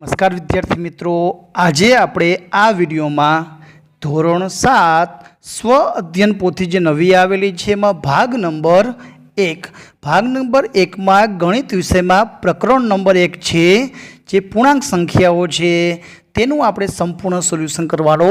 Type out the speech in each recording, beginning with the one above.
નમસ્કાર વિદ્યાર્થી મિત્રો, આજે આપણે આ વિડીયોમાં ધોરણ 7 સ્વ અધ્યયન પોથી જે નવી આવેલી છે એમાં ભાગ નંબર 1 માં ગણિત વિષયમાં પ્રકરણ નંબર 1 છે જે પૂર્ણાંક સંખ્યાઓ છે તેનું આપણે સંપૂર્ણ સોલ્યુશન કરવાનો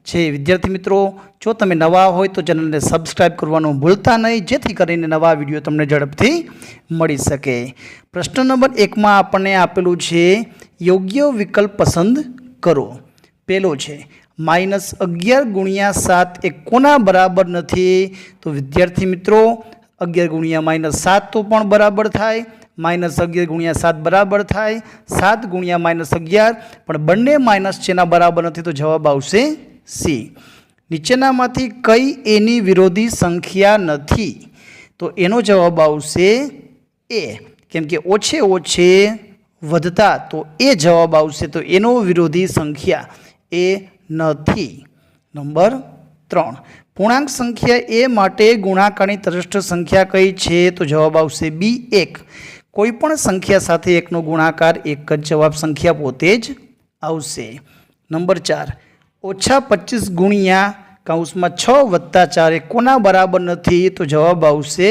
છે। વિદ્યાર્થી મિત્રો, જો તમે નવા હોય તો ચેનલને સબસ્ક્રાઇબ કરવાનું ભૂલતા નહીં, જેથી કરીને નવા વિડીયો તમને ઝડપથી મળી શકે। પ્રશ્ન નંબર 1 માં આપણને આપેલું છે યોગ્ય વિકલ્પ પસંદ કરો। પહેલો છે -11 × 7 એ કોના બરાબર નથી? તો વિદ્યાર્થી મિત્રો 11 × -7 તો પણ બરાબર થાય, -11 × 7 બરાબર થાય, 7 × -11 પણ બંને માઇનસ છે એના બરાબર નથી, તો જવાબ આવશે સી। નીચેનામાંથી કઈ એની વિરોધી સંખ્યા નથી? તો એનો જવાબ આવશે એ, કેમ કે ઓછે ઓછે વધતા, તો એ જવાબ આવશે। તો એનો વિરોધી સંખ્યા એ નથી। નંબર 3 પૂર્ણાંક સંખ્યા એ માટે ગુણાકારની તટસ્થ સંખ્યા કઈ છે? તો જવાબ આવશે બી 1। કોઈપણ સંખ્યા સાથે 1નો ગુણાકાર એક જ જવાબ સંખ્યા પોતે જ આવશે। નંબર 4 -25 × 6 + 4 એ કોના બરાબર નથી? તો જવાબ આવશે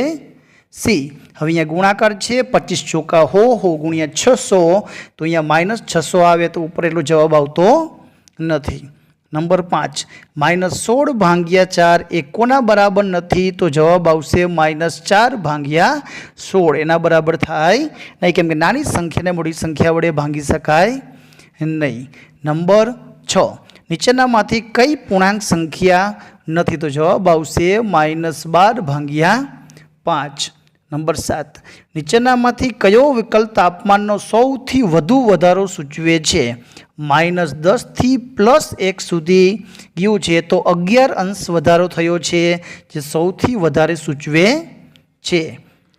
સી। હવે અહીંયા ગુણાકાર છે 25 ચોકા સો × 600, તો અહીંયા -600 આવે તો ઉપર એટલો જવાબ આવતો નથી। નંબર 5 -16 / 4 એ કોના બરાબર નથી? તો જવાબ આવશે -4 / 16, એના બરાબર થાય નહીં, કેમ કે નાની સંખ્યાને મોટી સંખ્યા વડે ભાંગી શકાય નહીં। નંબર 6 નીચેનામાંથી કઈ પૂર્ણાંક સંખ્યા નથી? તો જવાબ આવશે -12 / 5। નંબર 7 નીચેનામાંથી કયો વિકલ્પ તાપમાનનો સૌથી વધુ વધારો સૂચવે છે? -10 થી +1 સુધી ગયું છે, તો 11 અંશ વધારો થયો છે, જે સૌથી વધારે સૂચવે છે।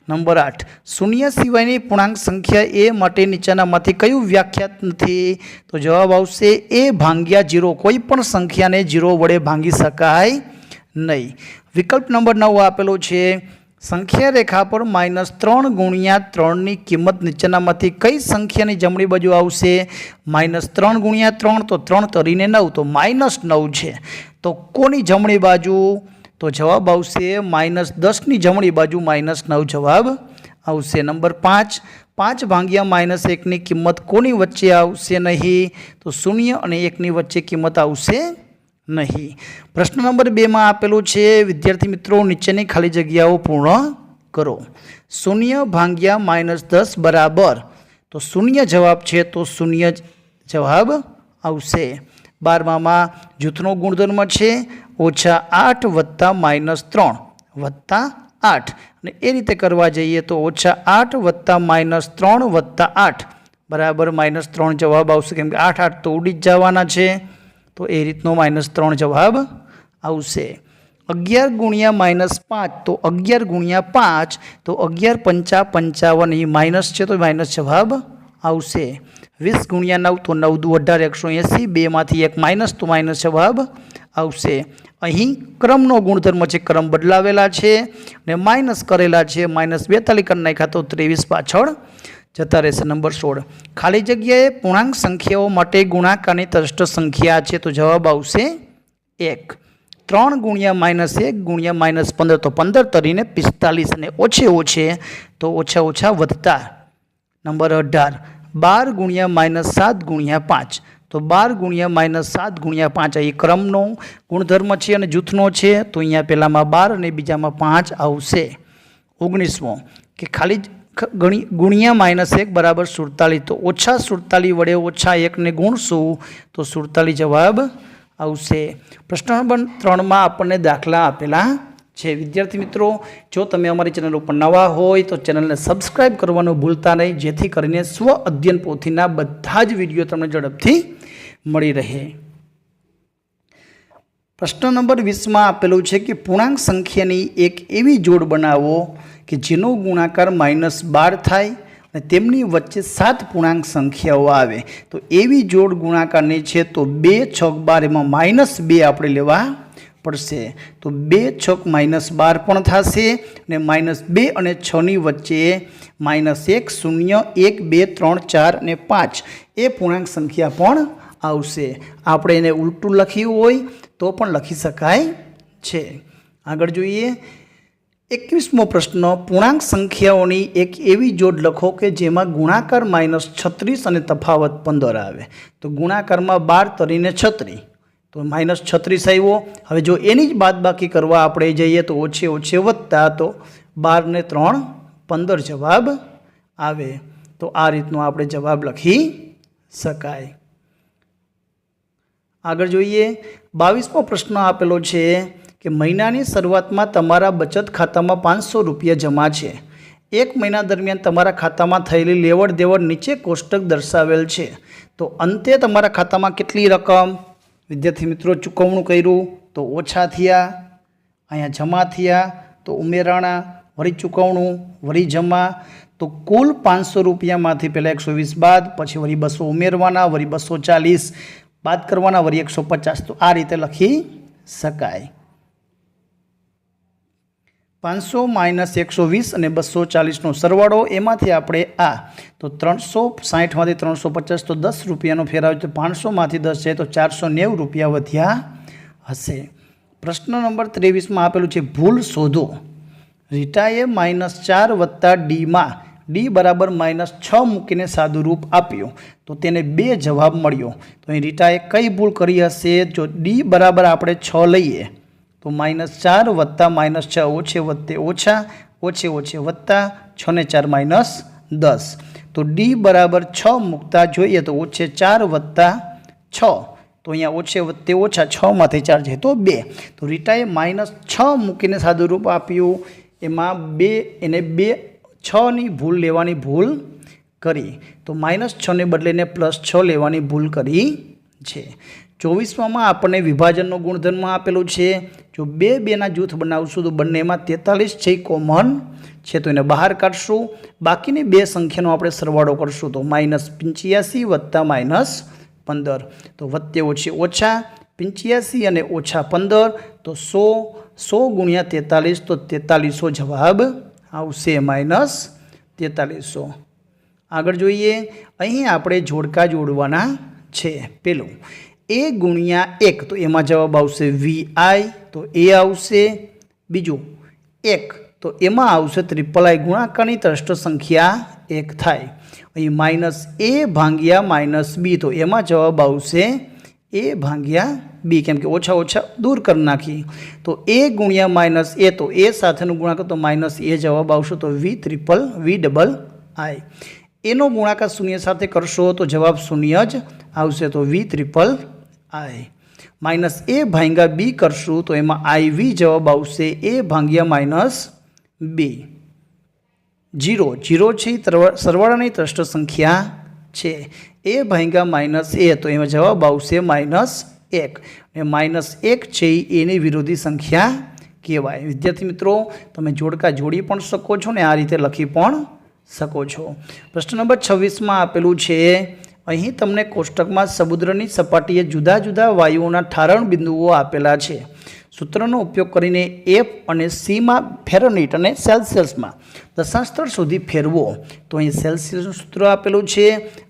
નંબર 8 શૂન્ય સિવાયની પૂર્ણાંક સંખ્યા એ માટે નીચેનામાંથી કયું વ્યાખ્યાત નથી? તો જવાબ આવશે a / 0। કોઈ પણ સંખ્યાને 0 વડે ભાંગી શકાય નહીં। વિકલ્પ નંબર 9 આપેલો છે સંખ્યા રેખા પર -3 × 3 ની કિંમત નીચેનામાંથી કઈ સંખ્યાની જમણી બાજુ આવશે? -3 × 3, તો 3 તરીને 9, તો -9 છે, તો કોની જમણી બાજુ? તો જવાબ આવશે -10 ની જમણી બાજુ -9 જવાબ આવશે। નંબર 5 5 / -1 ની કિંમત કોની વચ્ચે આવશે નહીં? તો 0 અને 1 ની વચ્ચે કિંમત આવશે નહીં। પ્રશ્ન નંબર 2 માં આપેલું છે વિદ્યાર્થી મિત્રો નીચેની ખાલી જગ્યાઓ પૂર્ણ કરો। 0 / -10 બરાબર, તો 0 જવાબ છે, તો 0 જવાબ આવશે। 12માં જૂથનો ગુણધર્મ છે -8 + -3 + 8, અને એ રીતે કરવા જઈએ તો -8 + -3 + 8 બરાબર -3 જવાબ આવશે, કેમ કે 8 8 તો ઉડી જ જવાના છે, તો એ રીતનો -3 જવાબ આવશે। 11 × -5, તો 11 × 5, તો 11 × 5 = 55, એ માઇનસ છે, તો માઇનસ જવાબ આવશે। 20 × 9, તો 9 × 2 = 180, 2 માંથી 1 માઇનસ, તો માઇનસ જવાબ આવશે। અહીં ક્રમનો ગુણધર્મ છે, ક્રમ બદલાવેલા છે ને માઇનસ કરેલા છે, -42 કરી નાખ્યા, તો 23 પાછળ જતા રહેશે। નંબર 16 ખાલી જગ્યાએ પૂર્ણાંક સંખ્યાઓ માટે ગુણાકારની તટસ્થ સંખ્યા છે, તો જવાબ આવશે 1। 3 × -1 × -15, તો 15 તરીને 45, અને ઓછે ઓછે તો ઓછા ઓછા વધતા। નંબર 18 12 × -7 × 5, તો 12 × -7 × 5 અહીં ક્રમનો ગુણધર્મ છે અને જૂથનો છે, તો અહીંયા પહેલામાં 12 અને બીજામાં 5 આવશે। 19મો કે ખાલી ગુણ્યા -1 બરાબર 47, તો -47 વડે -1 ને ગુણશું, તો 47 જવાબ આવશે। પ્રશ્ન નંબર 3 માં આપણને દાખલા આપેલા છે। વિદ્યાર્થી મિત્રો, જો તમે અમારી ચેનલ ઉપર નવા હોય તો ચેનલને સબસ્ક્રાઇબ કરવાનું ભૂલતા નહીં, જેથી કરીને સ્વ અધ્યયન પોથીના બધા જ વિડીયો તમને ઝડપથી મળી રહે। પ્રશ્ન નંબર 20 માં આપેલું છે કે પૂર્ણાંક સંખ્યાની એક એવી જોડ બનાવો કે જેનો ગુણાકાર -12 થાય અને તેમની વચ્ચે 7 પૂર્ણાંક સંખ્યાઓ આવે। તો એવી જોડ ગુણાકારની છે, તો 2 × 6 = 12, એમાં -2 આપણે લેવા પડશે. તો 2 છક -12 પણ થશે અને -2 અને 6ની વચ્ચે -1 0 1 2 3 4 અને 5 એ પૂર્ણાંક સંખ્યા પણ આવશે. આપણે એને ઉલટું લખ્યું હોય તો પણ લખી શકાય છે. આગળ જોઈએ 21મો પ્રશ્ન. પૂર્ણાંક સંખ્યાઓની એક એવી જોડ લખો કે જેમાં ગુણાકાર -36 અને તફાવત 15 આવે. તો ગુણાકારમાં 12 તરીને 36 તો -36 આવ્યો. હવે જો એની જ બાદબાકી કરવા આપણે જઈએ તો ઓછે ઓછે વત્તા તો 12 ને 3 15 જવાબ આવે. તો આ રીતનો આપણે જવાબ લખી શકાય. આગળ જોઈએ 22મો પ્રશ્ન આપેલો છે કે મહિનાની શરૂઆતમાં તમારા બચત ખાતામાં 500 રૂપિયા જમા છે. એક મહિના દરમિયાન તમારા ખાતામાં થયેલી લેવડ દેવડ નીચે કોષ્ટક દર્શાવેલ છે. તો અંતે તમારા ખાતામાં કેટલી રકમ વિદ્યાર્થી મિત્રો ચૂકવણું કર્યું તો ઓછા થયા, અહીંયા જમા થયા તો ઉમેરાણા, વળી ચૂકવણું, વળી જમા. તો કુલ 500 રૂપિયામાંથી પહેલાં 120 બાદ, પછી વળી 200 ઉમેરવાના, વળી 240 બાદ કરવાના, વળી 150. તો આ રીતે લખી શકાય. 500 - 120 અને 240નો સરવાળો, એમાંથી આપણે આ તો 360માંથી 350 તો 10 રૂપિયાનો ફેર આવે. તો 500માંથી 10 જાય તો 490 રૂપિયા વધ્યા હશે. પ્રશ્ન નંબર 23માં આપેલું છે ભૂલ શોધો. રીટાએ -4 વત્તા ડીમાં ડી બરાબર -6 મૂકીને સાદું રૂપ આપ્યું તો તેને 2 જવાબ મળ્યો. તો અહીં રીટાએ કઈ ભૂલ કરી હશે? જો ડી બરાબર આપણે 6 લઈએ તો -4 વત્તા -6 ઓછે વત્તે ઓછા, ઓછે ઓછે વત્તા, 6 ને 4 -10. તો ડી બરાબર 6 મૂકતા જોઈએ તો ઓછે 4 વત્તા 6. તો અહીંયા ઓછે વત્તે ઓછા 6માંથી 4 જાય તો 2. તો રીટાએ -6 મૂકીને સાદું રૂપ આપ્યું, એમાં 2 6ની ભૂલ લેવાની ભૂલ કરી. તો -6 ને બદલીને +6 લેવાની ભૂલ કરી છે. 24માં આપણને વિભાજનનો ગુણધર્મ આપેલું છે. જો 2 2ના જૂથ બનાવશું તો બંનેમાં 43 છે કોમન છે તો એને બહાર કાઢશું. બાકીની 2 સંખ્યાનો આપણે સરવાળો કરશું તો -85 વત્તા -15. તો વત્તે ઓછી ઓછા 85 અને ઓછા 15 તો 100 ગુણ્યા 43 તો 4300 જવાબ આવશે -4300. આગળ જોઈએ અહીં આપણે જોડકા જોડવાના છે. પેલું a ગુણ્યા 1 તો એમાં જવાબ આવશે vi તો a આવશે. બીજું 1 તો એમાં આવશે ત્રિપલ i ગુણાકારની ત્રષ્ટ સંખ્યા 1 થાય. અહીં -a ભાગ્યા -b તો એમાં જવાબ આવશે a ભાગ્યા b કેમ કે ઓછા ઓછા દૂર કરી નાખી. તો a ગુણ્યા -a તો a સાથેનું ગુણાકાર તો -a જવાબ આવશે. તો v ડબલ i એનો ગુણાકાર શૂન્ય સાથે કરશો તો જવાબ શૂન્ય જ આવશે. તો v ટ્રિપલ i -a ભાગ્યા b કરશું તો એમાં iv જવાબ આવશે a ભાગ્યા -b. 0 છે સરવાળાની ત્રષ્ટ સંખ્યા છે. a ભાગ્યા -a તો એમાં જવાબ આવશે -1 અને -1 છે એની વિરોધી સંખ્યા કહેવાય. વિદ્યાર્થી મિત્રો તમે જોડકા જોડી પણ શકો છો ને આ રીતે લખી પણ શકો છો. પ્રશ્ન નંબર 26માં આપેલું છે અહીં તમને કોષ્ટકમાં સમુદ્રની સપાટીએ જુદા જુદા વાયુઓના ઠારણ બિંદુઓ આપેલા છે. સૂત્રનો ઉપયોગ કરીને F અને Cમાં ફેરનહીટ અને સેલ્સિયસમાં દશાંશ સુધી ફેરવો. તો અહીં સેલ્સિયસનું સૂત્ર આપેલું છે,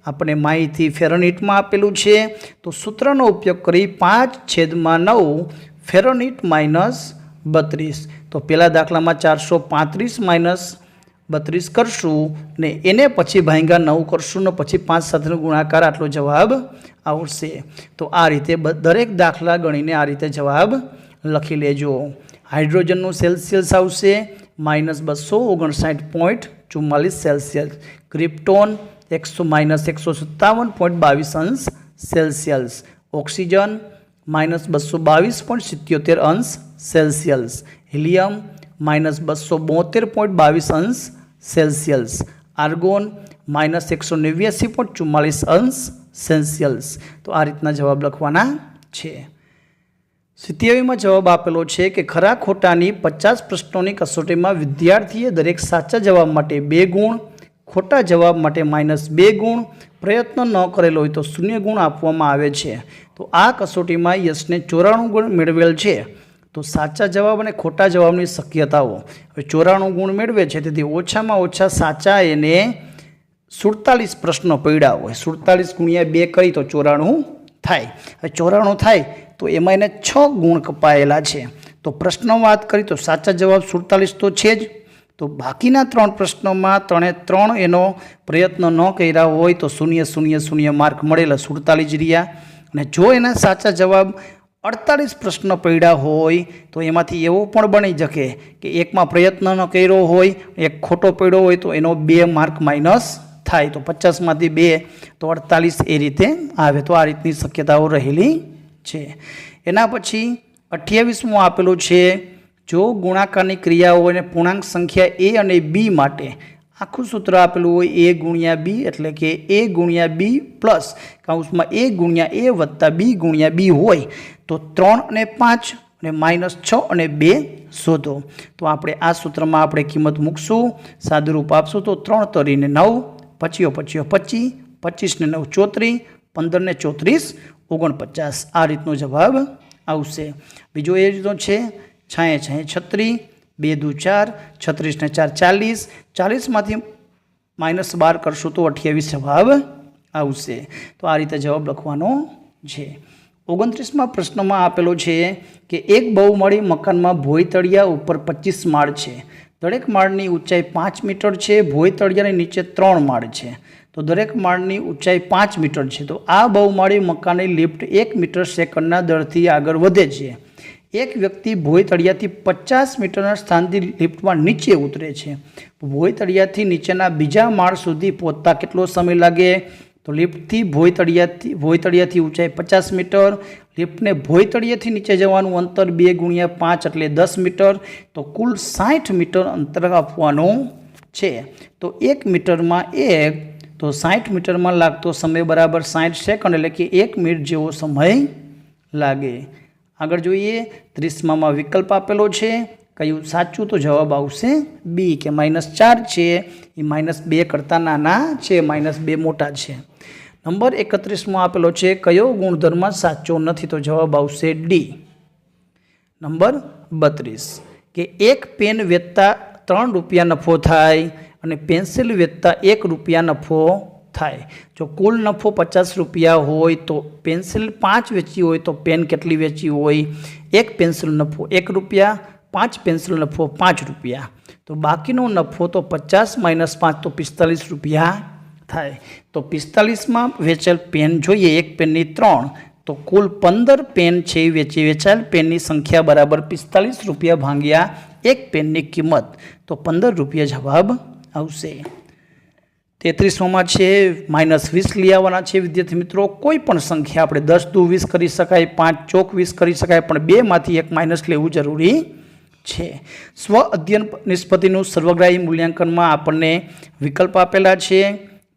આપણે માહિતી ફેરનહીટમાં આપેલું છે. તો સૂત્રનો ઉપયોગ કરી 5/9 ફેરનહીટ -32. તો પહેલા દાખલામાં 435 -32 કરશું ને એને પછી ભાગ્યા 9 કરશું ને પછી 5 સાથેનો ગુણાકાર આટલો જવાબ આવશે. તો આ રીતે દરેક દાખલા ગણીને આ રીતે જવાબ લખી લેજો. હાઇડ્રોજનનું સેલ્સિયસ આવશે -259.44 Celsius. Krypton -157.22 Celsius. Oxygen -222.77 Celsius. Helium -272.22 Celsius. Argon -189.44 Celsius. તો આ રીતના જવાબ લખવાના છે. 27માં જવાબ આપેલો છે કે ખરા ખોટાની 50 પ્રશ્નોની કસોટીમાં વિદ્યાર્થીએ દરેક સાચા જવાબ માટે 2 ગુણ, ખોટા જવાબ માટે -2 ગુણ, પ્રયત્ન ન કરેલો હોય તો 0 ગુણ આપવામાં આવે છે. તો આ કસોટીમાં યશને 94 ગુણ મેળવેલ છે. તો સાચા જવાબ અને ખોટા જવાબની શક્યતાઓ. હવે 94 ગુણ મેળવે છે, તેથી ઓછામાં ઓછા સાચા એને 47 પ્રશ્નો પડ્યા હોય. 47 ગુણ્યા 2 કરી તો 94 થાય. હવે 94 થાય તો એમાં એને 6 ગુણ કપાયેલા છે. તો પ્રશ્નો વાત કરી તો સાચા જવાબ 47 તો છે જ. તો બાકીના 3 પ્રશ્નોમાં 3 એનો પ્રયત્ન ન કર્યા હોય તો 0 માર્ક મળેલા 47 જ રહ્યા. અને જો એના સાચા જવાબ 48 પ્રશ્ન પડ્યા હોય તો એમાંથી એવો પણ બની શકે કે એકમાં પ્રયત્ન ન કર્યો હોય, એક ખોટો પડ્યો હોય તો એનો 2 માર્ક માઇનસ થાય. તો 50માંથી 2 તો 48 એ રીતે આવે. તો આ રીતની શક્યતાઓ રહેલી છે. એના પછી 28મું આપેલું છે, જો ગુણાકારની ક્રિયાઓ અને પૂર્ણાંક સંખ્યા a અને b માટે આખું સૂત્ર આપેલું હોય a ગુણ્યા b, એટલે કે a ગુણ્યા b પ્લસ કૌંસમાં a ગુણ્યા a વત્તા b ગુણ્યા b હોય તો 3 અને 5 અને -6 અને 2 શોધો. તો આપણે આ સૂત્રમાં આપણે કિંમત મૂકશું, સાદુરૂપ આપશું. તો 3 તરીને 9, 25 25, 25 ને 9 34, 15 ને 34 49. આ રીતનો જવાબ આવશે. બીજો એ રીતનો છે 6 36, 2 દુ 4, 36 ને 4 40, 40માંથી -12 કરશું તો 28 જવાબ આવશે. તો આ રીતે જવાબ લખવાનો છે. 29મા પ્રશ્નમાં આપેલો છે કે એક બહુમાળી મકાનમાં ભોંયતળિયા ઉપર 25 માળ છે. દરેક માળની ઊંચાઈ 5 મીટર છે. ભોંયતળિયાની નીચે 3 માળ છે. તો દરેક માળની ઊંચાઈ 5 મીટર છે. તો આ બહુમાળી મકાનની લિફ્ટ 1 મીટર સેકન્ડના દરથી આગળ વધે છે. એક વ્યક્તિ ભોંયતળિયાથી 50 મીટરના સ્થાનથી લિફ્ટમાં નીચે ઉતરે છે. ભોંયતળિયાથી નીચેના બીજા માળ સુધી પહોંચતા કેટલો સમય લાગે? તો લિફ્ટથી ભોંયતળિયાથી ઊંચાઈ 50 મીટર, લિફ્ટને ભોંયતળિયાથી નીચે જવાનું અંતર 2 ગુણ્યા 5 એટલે 10 મીટર. તો કુલ 60 મીટર અંતર આપવાનું છે. તો 1 મીટરમાં 1, તો 60 મીટરમાં લાગતો સમય બરાબર 60 સેકન્ડ, એટલે કે 1 મિનિટ જેવો સમય લાગે. આગળ જોઈએ 30માં વિકલ્પ આપેલો છે, કયું સાચું? તો જવાબ આવશે બી, કે -4 છે એ -2 કરતાં નાના છે, -2 મોટા છે. નંબર 31માં આપેલો છે, કયો ગુણધર્મ સાચો નથી? તો જવાબ આવશે ડી. નંબર 32 કે એક પેન વેચતા 3 રૂપિયા નફો થાય અને પેન્સિલ વેચતા 1 રૂપિયા નફો થાય. જો કુલ નફો 50 રૂપિયા હોય તો પેન્સિલ 5 વેચી હોય તો પેન કેટલી વેચી હોય? 1 પેન્સિલ નફો 1 રૂપિયા, 5 પેન્સિલ નફો 5 રૂપિયા. તો બાકીનો નફો તો 50 - 5 તો 45 રૂપિયા થાય. તો 45માં વેચેલ પેન જોઈએ, એક પેનની 3, તો કુલ 15 પેન છે વેચાયેલ પેનની સંખ્યા બરાબર 45 રૂપિયા ભાગ્યા એક પેનની કિંમત, તો 15 રૂપિયા જવાબ આવશે. 33માં છે -20 લઈ આવવાના છે. વિદ્યાર્થી મિત્રો, કોઈ પણ સંખ્યા આપણે 10 દુ 20 કરી શકાય, 5 ચોક 20 કરી શકાય, પણ 2માંથી 1 માઇનસ લેવું જરૂરી છે. સ્વ અધ્યયન નિષ્પત્તિનું સર્વગ્રાહી મૂલ્યાંકનમાં આપણને વિકલ્પ આપેલા છે.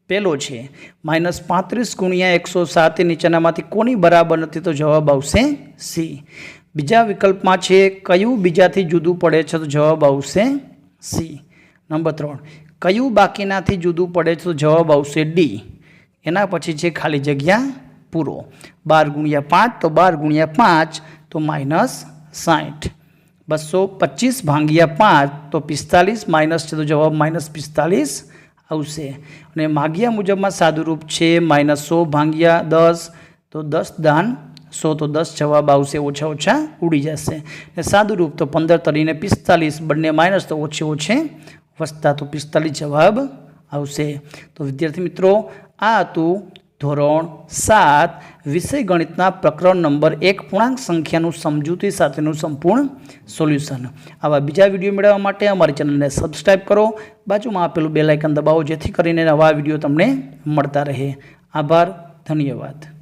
પહેલો છે -35 ગુણ્યા 107 નીચેનામાંથી કોની બરાબર નથી? તો જવાબ આવશે સી. બીજા વિકલ્પમાં છે કયું બીજાથી જુદું પડે છે? તો જવાબ આવશે સી. નંબર 3 કયું બાકીનાથી જુદું પડે છે? તો જવાબ આવશે ડી. એના પછી છે ખાલી જગ્યા પૂરો. 12 ગુણ્યા 5 તો 12 ગુણ્યા 5 તો -60. 225 ભાગ્યા 5 તો 45 માઇનસ છે, તો જવાબ -45 આવશે. અને માગ્યા મુજબમાં સાદુરૂપ છે -100 ભાગ્યા 10 તો 10 દાન 100 તો 10 જવાબ આવશે, ઓછા ઓછા ઉડી જશે. અને સાદુરૂપ તો 15 તરીને 45, બંને માઇનસ તો ઓછે ઓછે વસ્તા, તો 45 જવાબ આવશે. તો વિદ્યાર્થી મિત્રો, આ હતું ધોરણ 7 વિષય ગણિતના પ્રકરણ નંબર 1 પૂર્ણાંક સંખ્યાનું સમજૂતી સાથેનું સંપૂર્ણ સોલ્યુશન. આવા બીજા વિડીયો મેળવવા માટે અમારી ચેનલને સબસ્ક્રાઈબ કરો, બાજુમાં આપેલું બેલ આઇકન દબાવો, જેથી કરીને નવા વિડીયો તમને મળતા રહે. આભાર, ધન્યવાદ.